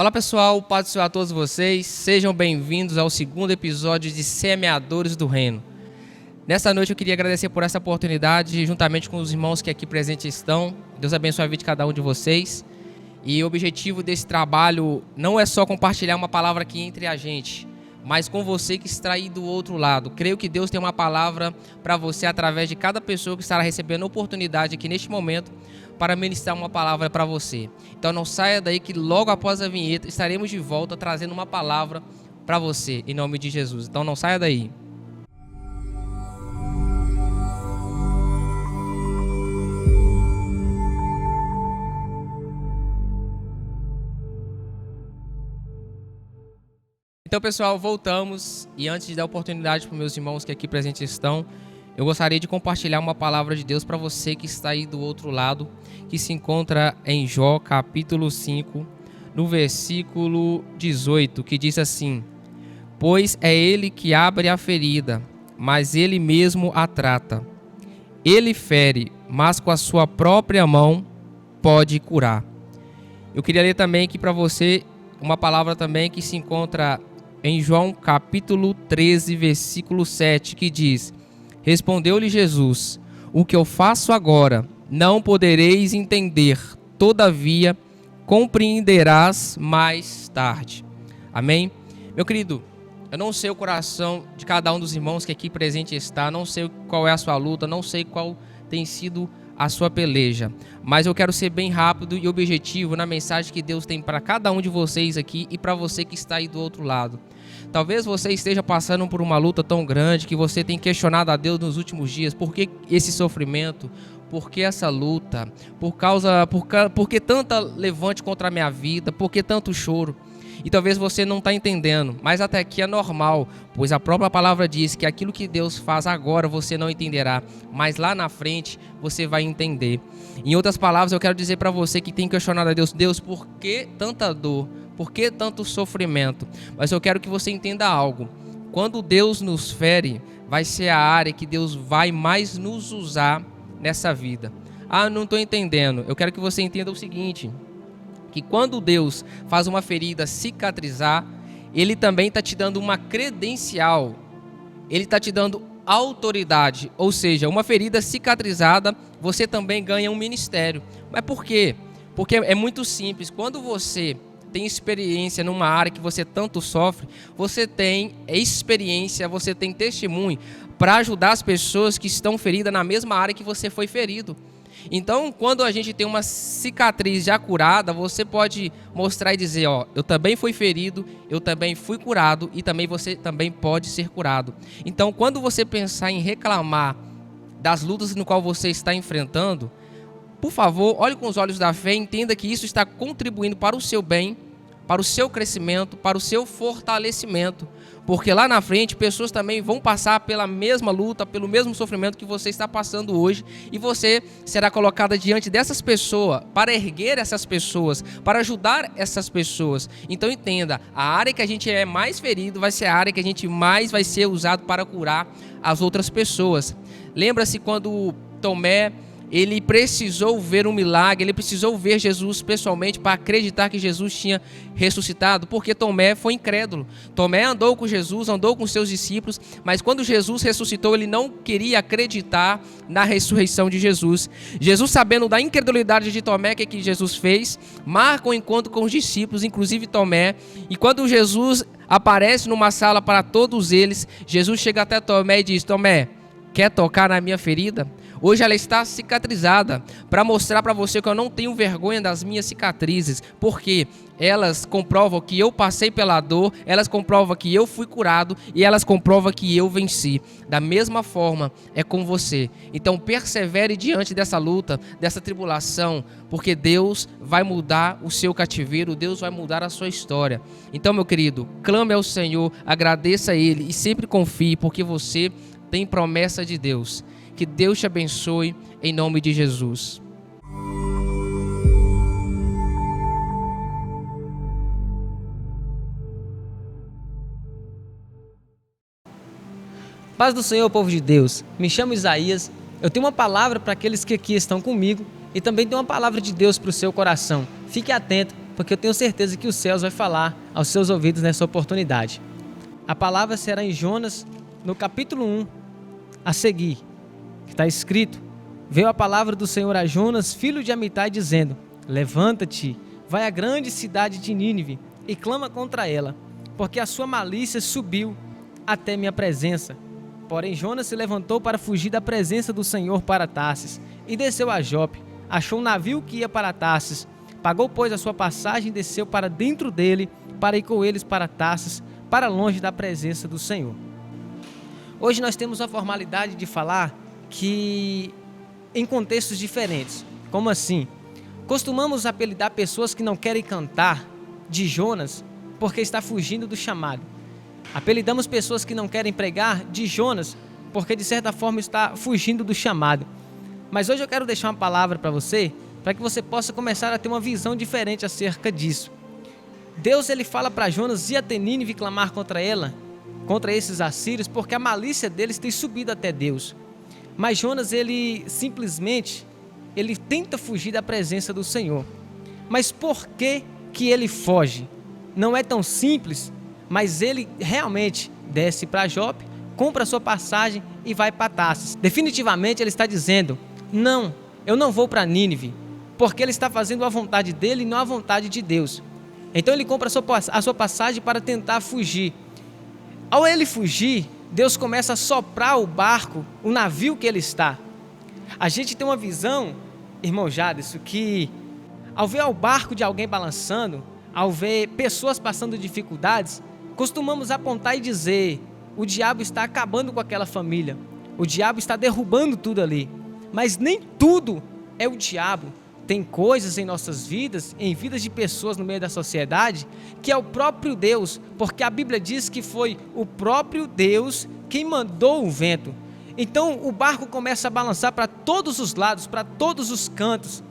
Olá pessoal, paz do Senhor a todos vocês, sejam bem-vindos ao segundo episódio de Semeadores do Reino. Nessa noite eu queria agradecer por essa oportunidade, juntamente com os irmãos que aqui presentes estão. Deus abençoe a vida de cada um de vocês. E o objetivo desse trabalho não é só compartilhar uma palavra aqui entre a gente, mas com você que está aí do outro lado. Creio que Deus tem uma palavra para você através de cada pessoa que estará recebendo a oportunidade aqui neste momento para ministrar uma palavra para você. Então não saia daí que logo após a vinheta estaremos de volta trazendo uma palavra para você, em nome de Jesus. Então não saia daí. Então, pessoal, voltamos e antes de dar oportunidade para os meus irmãos que aqui presentes estão, eu gostaria de compartilhar uma palavra de Deus para você que está aí do outro lado, que se encontra em Jó, capítulo 5, no versículo 18, que diz assim: Pois é ele que abre a ferida, mas ele mesmo a trata. Ele fere, mas com a sua própria mão pode curar. Eu queria ler também aqui para você uma palavra também que se encontra em João capítulo 13, versículo 7, que diz: Respondeu-lhe Jesus: O que eu faço agora não podereis entender, todavia compreenderás mais tarde. Amém? Meu querido, eu não sei o coração de cada um dos irmãos que aqui presente está, não sei qual é a sua luta, não sei qual tem sido a sua peleja, mas eu quero ser bem rápido e objetivo na mensagem que Deus tem para cada um de vocês aqui e para você que está aí do outro lado. Talvez você esteja passando por uma luta tão grande que você tem questionado a Deus nos últimos dias: por que esse sofrimento? Por que essa luta? Por que tanta levante contra a minha vida? Por que tanto choro? E talvez você não está entendendo, mas até aqui é normal, pois a própria palavra diz que aquilo que Deus faz agora você não entenderá, mas lá na frente você vai entender. Em outras palavras, eu quero dizer para você que tem questionado a Deus: Deus, por que tanta dor? Por que tanto sofrimento? Mas eu quero que você entenda algo: quando Deus nos fere, vai ser a área que Deus vai mais nos usar nessa vida. Ah, não estou entendendo. Eu quero que você entenda o seguinte: que quando Deus faz uma ferida cicatrizar, Ele também está te dando uma credencial, Ele está te dando autoridade, ou seja, uma ferida cicatrizada, você também ganha um ministério. Mas por quê? Porque é muito simples. Quando você tem experiência numa área que você tanto sofre, você tem experiência, você tem testemunho para ajudar as pessoas que estão feridas na mesma área que você foi ferido. Então, quando a gente tem uma cicatriz já curada, você pode mostrar e dizer: ó, eu também fui ferido, eu também fui curado e também você também pode ser curado. Então, quando você pensar em reclamar das lutas no qual você está enfrentando, por favor, olhe com os olhos da fé e entenda que isso está contribuindo para o seu bem, para o seu crescimento, para o seu fortalecimento. Porque lá na frente, pessoas também vão passar pela mesma luta, pelo mesmo sofrimento que você está passando hoje. E você será colocada diante dessas pessoas, para erguer essas pessoas, para ajudar essas pessoas. Então entenda, a área que a gente é mais ferido vai ser a área que a gente mais vai ser usado para curar as outras pessoas. Lembra-se quando Tomé, ele precisou ver um milagre, ele precisou ver Jesus pessoalmente para acreditar que Jesus tinha ressuscitado, porque Tomé foi incrédulo. Tomé andou com Jesus, andou com seus discípulos, mas quando Jesus ressuscitou, ele não queria acreditar na ressurreição de Jesus. Jesus, sabendo da incredulidade de Tomé, o que Jesus fez? Marca um encontro com os discípulos, inclusive Tomé, e quando Jesus aparece numa sala para todos eles, Jesus chega até Tomé e diz: Tomé, quer tocar na minha ferida? Hoje ela está cicatrizada, para mostrar para você que eu não tenho vergonha das minhas cicatrizes, porque elas comprovam que eu passei pela dor, elas comprovam que eu fui curado e elas comprovam que eu venci. Da mesma forma é com você. Então persevere diante dessa luta, dessa tribulação, porque Deus vai mudar o seu cativeiro, Deus vai mudar a sua história. Então, meu querido, clame ao Senhor, agradeça a Ele e sempre confie, porque você tem promessa de Deus. Que Deus te abençoe em nome de Jesus. Paz do Senhor, povo de Deus. Me chamo Isaías. Eu tenho uma palavra para aqueles que aqui estão comigo e também tenho uma palavra de Deus para o seu coração. Fique atento, porque eu tenho certeza que os céus vai falar aos seus ouvidos nessa oportunidade. A palavra será em Jonas, no capítulo 1, a seguir, que está escrito: veio a palavra do Senhor a Jonas, filho de Amitai, dizendo: levanta-te, vai à grande cidade de Nínive e clama contra ela, porque a sua malícia subiu até minha presença. Porém Jonas se levantou para fugir da presença do Senhor para Tarsis e desceu a Jope. Achou um navio que ia para Tarsis, pagou pois a sua passagem e desceu para dentro dele para ir com eles para Tarsis, para longe da presença do Senhor. Hoje nós temos a formalidade de falar que em contextos diferentes. Como assim? Costumamos apelidar pessoas que não querem cantar de Jonas porque está fugindo do chamado. Apelidamos pessoas que não querem pregar de Jonas porque de certa forma está fugindo do chamado. Mas hoje eu quero deixar uma palavra para você, para que você possa começar a ter uma visão diferente acerca disso. Deus ele fala para Jonas ir até Nínive e clamar contra ela, contra esses assírios, porque a malícia deles tem subido até Deus. Mas Jonas ele simplesmente tenta fugir da presença do Senhor. Mas por que ele foge? Não é tão simples, mas ele realmente desce para Jope, compra a sua passagem e vai para Tarsis. Definitivamente ele está dizendo: não, eu não vou para Nínive, porque ele está fazendo a vontade dele e não a vontade de Deus. Então ele compra a sua passagem para tentar fugir. Ao ele fugir, Deus começa a soprar o barco, o navio que ele está. A gente tem uma visão, irmão Jadson, que ao ver o barco de alguém balançando, ao ver pessoas passando dificuldades, costumamos apontar e dizer: o diabo está acabando com aquela família, o diabo está derrubando tudo ali. Mas nem tudo é o diabo. Tem coisas em nossas vidas, em vidas de pessoas no meio da sociedade, que é o próprio Deus, porque a Bíblia diz que foi o próprio Deus quem mandou o vento. Então o barco começa a balançar para todos os lados, para todos os cantos.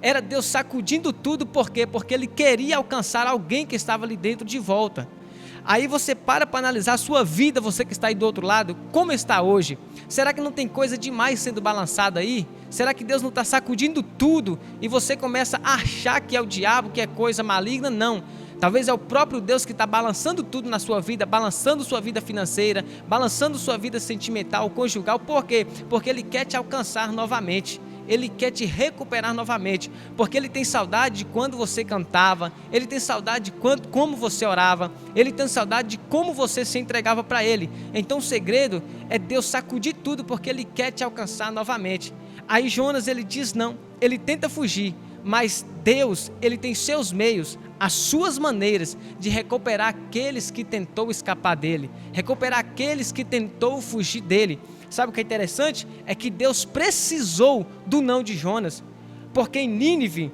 Era Deus sacudindo tudo, por quê? Porque ele queria alcançar alguém que estava ali dentro de volta. Aí você para analisar a sua vida, você que está aí do outro lado, como está hoje? Será que não tem coisa demais sendo balançada aí? Será que Deus não está sacudindo tudo e você começa a achar que é o diabo, que é coisa maligna? Não. Talvez é o próprio Deus que está balançando tudo na sua vida, balançando sua vida financeira, balançando sua vida sentimental, conjugal. Por quê? Porque Ele quer te alcançar novamente. Ele quer te recuperar novamente, porque Ele tem saudade de quando você cantava, Ele tem saudade de como você orava, Ele tem saudade de como você se entregava para Ele. Então o segredo é Deus sacudir tudo, porque Ele quer te alcançar novamente. Aí Jonas ele diz não, ele tenta fugir, mas Deus ele tem seus meios, as suas maneiras de recuperar aqueles que tentou escapar dele, recuperar aqueles que tentou fugir dele. Sabe o que é interessante? É que Deus precisou do não de Jonas, porque em Nínive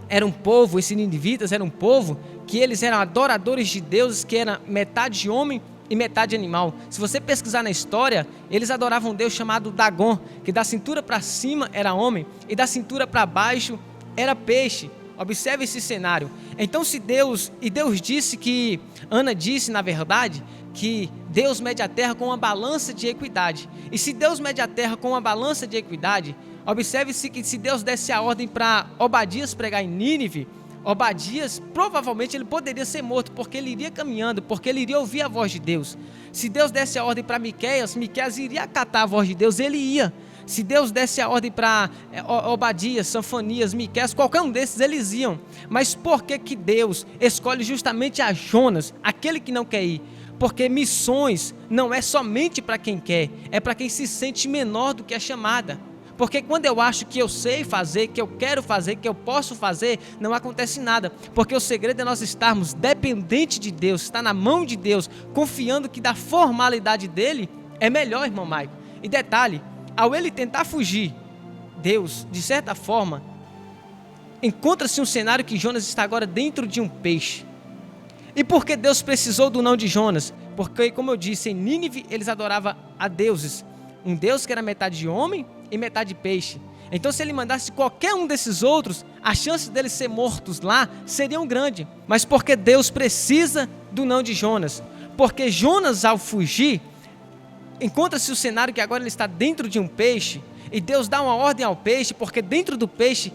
era um povo, esses ninivitas eram um povo que eles eram adoradores de deuses, que era metade homem e metade animal. Se você pesquisar na história, eles adoravam um deus chamado Dagon, que da cintura para cima era homem e da cintura para baixo era peixe. Observe esse cenário. Então Deus disse que, Ana disse na verdade, que Deus mede a terra com uma balança de equidade. E se Deus mede a terra com uma balança de equidade, observe-se que se Deus desse a ordem para Obadias pregar em Nínive, Obadias provavelmente ele poderia ser morto, porque ele iria caminhando, porque ele iria ouvir a voz de Deus. Se Deus desse a ordem para Miqueias iria acatar a voz de Deus, ele ia. Se Deus desse a ordem para Obadias, Sanfonias, Miqueias, qualquer um desses, eles iam. Mas por que Deus escolhe justamente a Jonas, aquele que não quer ir? Porque missões não é somente para quem quer, é para quem se sente menor do que a chamada. Porque quando eu acho que eu sei fazer, que eu quero fazer, que eu posso fazer, não acontece nada. Porque o segredo é nós estarmos dependentes de Deus, estar na mão de Deus, confiando que da formalidade dele é melhor, irmão Maico. E detalhe, ao ele tentar fugir, Deus, de certa forma, encontra-se um cenário que Jonas está agora dentro de um peixe. E por que Deus precisou do não de Jonas? Porque, como eu disse, em Nínive eles adoravam a deuses. Um Deus que era metade homem e metade peixe. Então se ele mandasse qualquer um desses outros, a chance deles ser mortos lá seriam grande. Mas porque Deus precisa do não de Jonas? Porque Jonas, ao fugir, encontra-se o cenário que agora ele está dentro de um peixe. e Deus dá uma ordem ao peixe, porque dentro do peixe,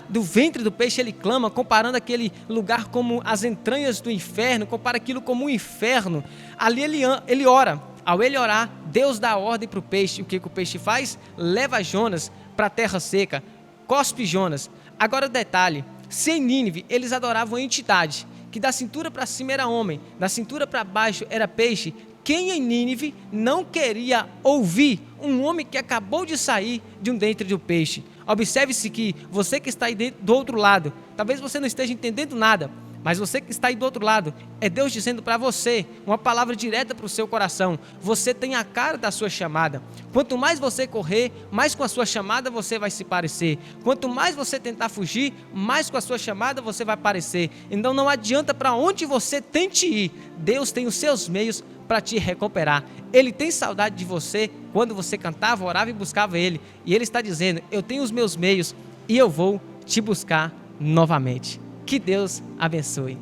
do ventre do peixe ele clama, comparando aquele lugar como as entranhas do inferno, compara aquilo como um inferno. Ali ele ora. Ao ele orar, Deus dá a ordem para o peixe. O que o peixe faz? Leva Jonas para a terra seca, cospe Jonas. Agora o detalhe, se em Nínive eles adoravam a entidade, que da cintura para cima era homem, da cintura para baixo era peixe, quem em Nínive não queria ouvir um homem que acabou de sair de um dentro do peixe? Observe-se que você que está aí do outro lado, talvez você não esteja entendendo nada, mas você que está aí do outro lado, é Deus dizendo para você, uma palavra direta para o seu coração: você tem a cara da sua chamada. Quanto mais você correr, mais com a sua chamada você vai se parecer. Quanto mais você tentar fugir, mais com a sua chamada você vai parecer. Então não adianta para onde você tente ir, Deus tem os seus meios para te recuperar. Ele tem saudade de você quando você cantava, orava e buscava Ele. E Ele está dizendo: eu tenho os meus meios e eu vou te buscar novamente. Que Deus abençoe.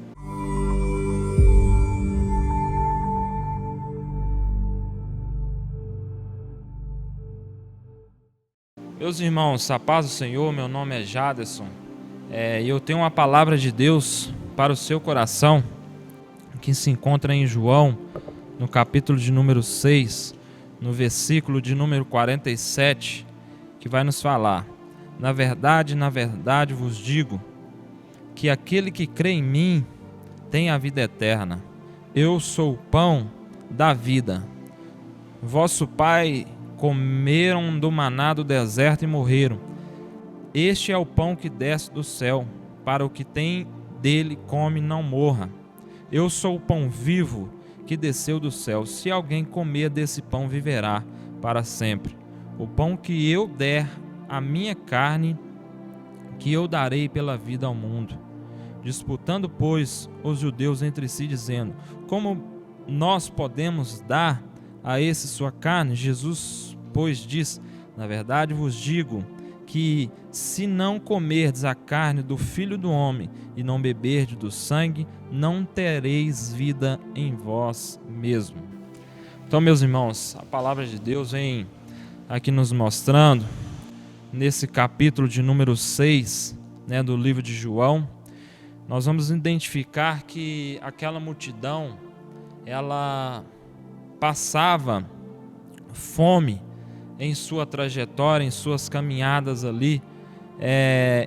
Meus irmãos, a paz do Senhor, meu nome é Jaderson, e eu tenho uma palavra de Deus para o seu coração, que se encontra em João, no capítulo de número 6, no versículo de número 47, que vai nos falar: na verdade vos digo, que aquele que crê em mim tem a vida eterna. Eu sou o pão da vida. Vosso pai comeram do maná do deserto e morreram. Este é o pão que desce do céu, para o que tem dele come e não morra. Eu sou o pão vivo que desceu do céu. Se alguém comer desse pão, viverá para sempre. O pão que eu der, a minha carne, que eu darei pela vida ao mundo. Disputando, pois, os judeus entre si, dizendo: como nós podemos dar a esse sua carne? Jesus, pois, diz: na verdade vos digo, que se não comerdes a carne do Filho do Homem e não beberdes do sangue, não tereis vida em vós mesmo. Então, meus irmãos, a palavra de Deus vem aqui nos mostrando, nesse capítulo de número 6, do livro de João. Nós vamos identificar que aquela multidão, ela passava fome em sua trajetória, em suas caminhadas ali,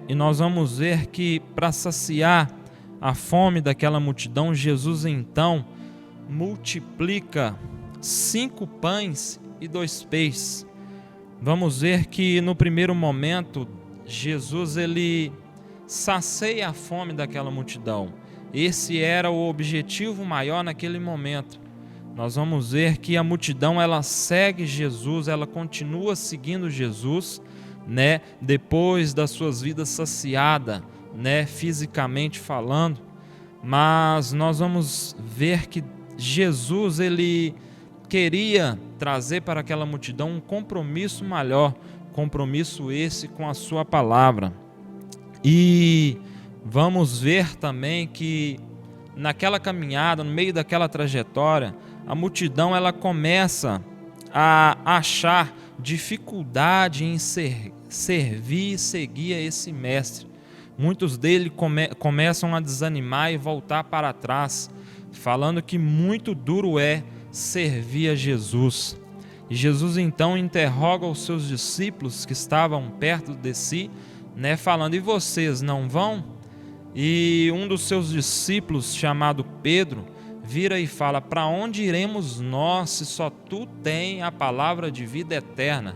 e nós vamos ver que para saciar a fome daquela multidão, Jesus então multiplica 5 pães e 2 peixes. Vamos ver que no primeiro momento, Jesus ele sacia a fome daquela multidão. Esse era o objetivo maior naquele momento. Nós vamos ver que a multidão ela segue Jesus, ela continua seguindo Jesus, depois das suas vidas saciadas, fisicamente falando. Mas nós vamos ver que Jesus ele queria trazer para aquela multidão um compromisso maior, compromisso esse com a sua palavra. E vamos ver também que naquela caminhada, no meio daquela trajetória, a multidão ela começa a achar dificuldade em servir e seguir a esse mestre. Muitos deles começam a desanimar e voltar para trás, falando que muito duro é servir a Jesus. E Jesus então interroga os seus discípulos que estavam perto de si, falando: e vocês não vão? E um dos seus discípulos, chamado Pedro, vira e fala: para onde iremos nós, se só tu tens a palavra de vida eterna?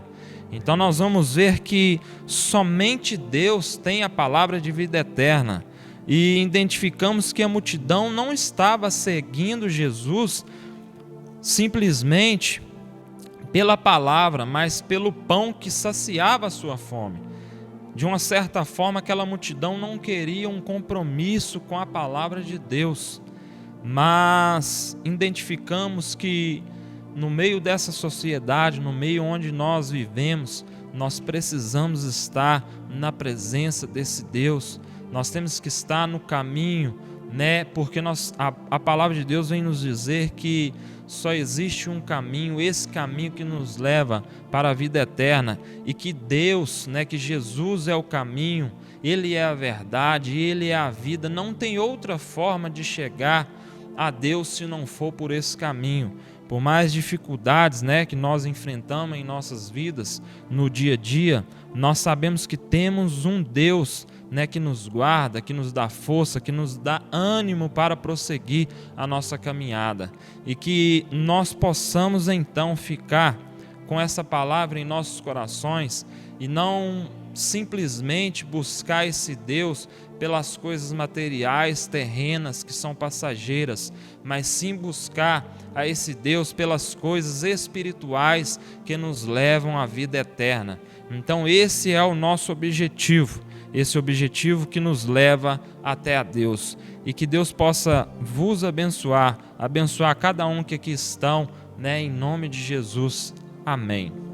Então nós vamos ver que somente Deus tem a palavra de vida eterna. E identificamos que a multidão não estava seguindo Jesus simplesmente pela palavra, mas pelo pão que saciava a sua fome. De uma certa forma, aquela multidão não queria um compromisso com a palavra de Deus. Mas identificamos que no meio dessa sociedade, no meio onde nós vivemos, nós precisamos estar na presença desse Deus. Nós temos que estar no caminho né? Porque a palavra de Deus vem nos dizer que só existe um caminho, esse caminho que nos leva para a vida eterna, e que Deus, né, que Jesus é o caminho, Ele é a verdade, Ele é a vida, não tem outra forma de chegar a Deus se não for por esse caminho. Por mais dificuldades, né, que nós enfrentamos em nossas vidas, no dia a dia, nós sabemos que temos um Deus, né, que nos guarda, que nos dá força, que nos dá ânimo para prosseguir a nossa caminhada. E que nós possamos então ficar com essa palavra em nossos corações e não simplesmente buscar esse Deus pelas coisas materiais, terrenas, que são passageiras, mas sim buscar a esse Deus pelas coisas espirituais que nos levam à vida eterna. Então esse é o nosso objetivo, esse objetivo que nos leva até a Deus. E que Deus possa vos abençoar, abençoar cada um que aqui estão, né, em nome de Jesus. Amém.